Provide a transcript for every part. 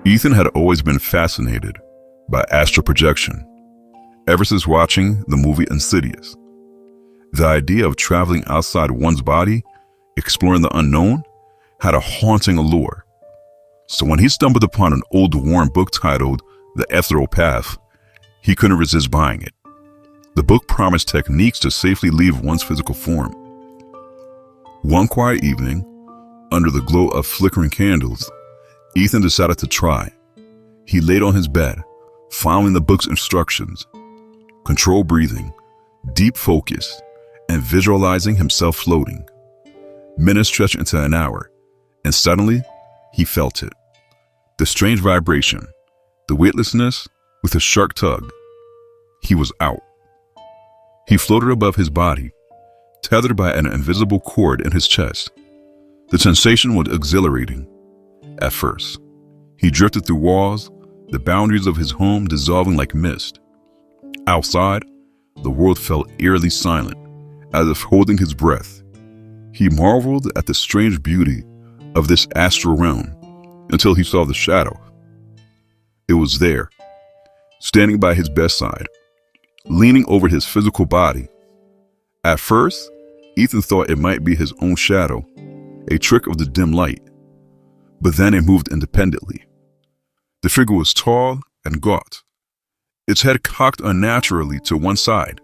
Ethan had always been fascinated by astral projection, ever since watching the movie Insidious. The idea of traveling outside one's body, exploring the unknown, had a haunting allure. So when he stumbled upon an old worn book titled The Astral Path, he couldn't resist buying it. The book promised techniques to safely leave one's physical form. One quiet evening, under the glow of flickering candles, Ethan decided to try. He laid on his bed, following the book's instructions. Controlled breathing, deep focus, and visualizing himself floating. Minutes stretched into an hour, and suddenly, he felt it. The strange vibration, the weightlessness with a sharp tug. He was out. He floated above his body, tethered by an invisible cord in his chest. The sensation was exhilarating. At first, he drifted through walls, the boundaries of his home dissolving like mist. Outside, the world felt eerily silent, as if holding his breath. He marveled at the strange beauty of this astral realm until he saw the shadow. It was there, standing by his bedside, leaning over his physical body. At first, Ethan thought it might be his own shadow, a trick of the dim light. But then it moved independently. The figure was tall and gaunt, its head cocked unnaturally to one side.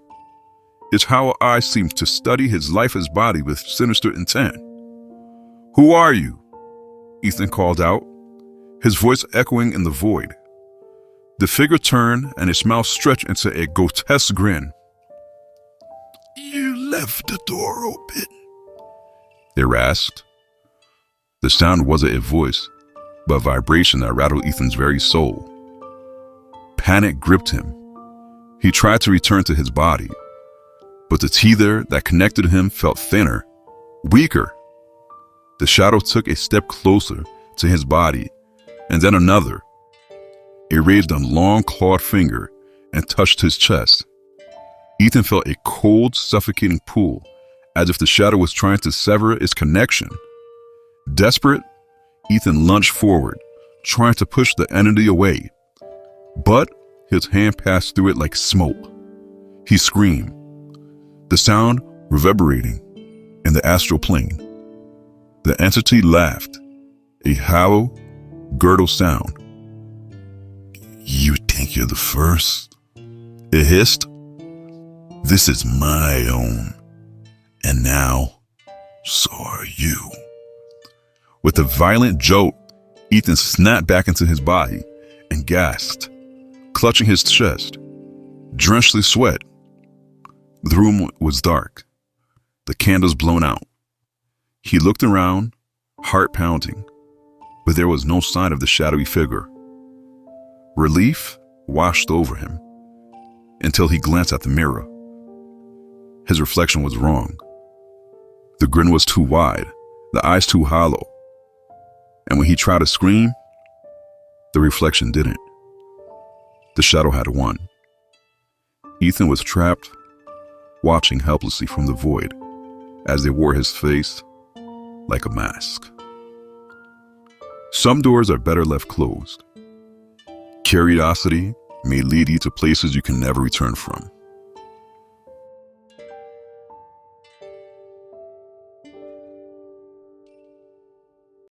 Its hollow eyes seemed to study his lifeless body with sinister intent. "Who are you?" Ethan called out, his voice echoing in the void. The figure turned and its mouth stretched into a grotesque grin. "You left the door open," it rasped. The sound wasn't a voice, but a vibration that rattled Ethan's very soul. Panic gripped him. He tried to return to his body, but the tether that connected him felt thinner, weaker. The shadow took a step closer to his body, and then another. It raised a long clawed finger and touched his chest. Ethan felt a cold, suffocating pull, as if the shadow was trying to sever its connection. Desperate, Ethan lunged forward, trying to push the entity away. But his hand passed through it like smoke. He screamed, the sound reverberating in the astral plane. The entity laughed, a hollow, gurgle sound. "You think you're the first?" it hissed. "This is my own, and now, so are you." With a violent jolt, Ethan snapped back into his body and gasped, clutching his chest, drenched in sweat. The room was dark, the candles blown out. He looked around, heart pounding, but there was no sign of the shadowy figure. Relief washed over him until he glanced at the mirror. His reflection was wrong. The grin was too wide, the eyes too hollow. And when he tried to scream, the reflection didn't. The shadow had won. Ethan was trapped, watching helplessly from the void as they wore his face like a mask. Some doors are better left closed. Curiosity may lead you to places you can never return from.